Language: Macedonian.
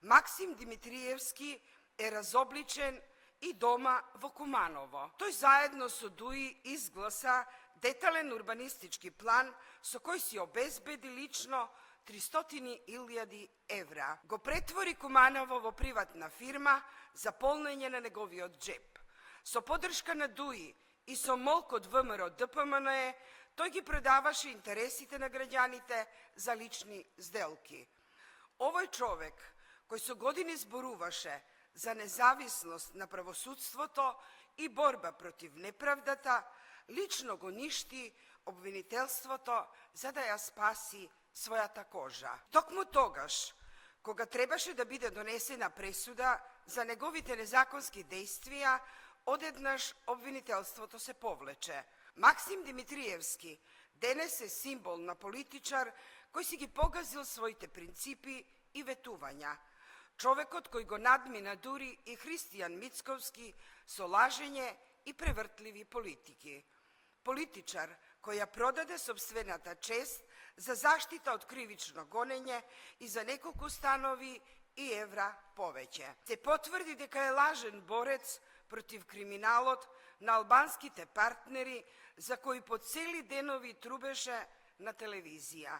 Максим Димитриевски е разобличен и дома во Куманово. Тој заедно со ДУИ изгласа детален урбанистички план со кој си обезбеди лично 300.000 евра. Го претвори Куманово во приватна фирма за полнење на неговиот джеп. Со поддршка на ДУИ и со молк од ВМРО ДПМНЕ, тој ги продаваше интересите на граѓаните за лични сделки. Овој човек, кој со години зборуваше за независност на правосудството и борба против неправдата, лично го ништи обвинителството за да ја спаси својата кожа. Токму тогаш, кога требаше да биде донесена пресуда за неговите незаконски действија, одеднаш обвинителството се повлече. Максим Димитриевски денес е символ на политичар кој си ги погазил своите принципи и ветувања. Човекот кој го надмина дури и Христијан Мицковски со лажење и превртливи политики. Политичар кој ја продаде собствената чест за заштита од кривично гонење и за неколку станови и евра повеќе. Се потврди дека е лажен борец против криминалот на албанските партнери за кои по цели денови трубеше на телевизија.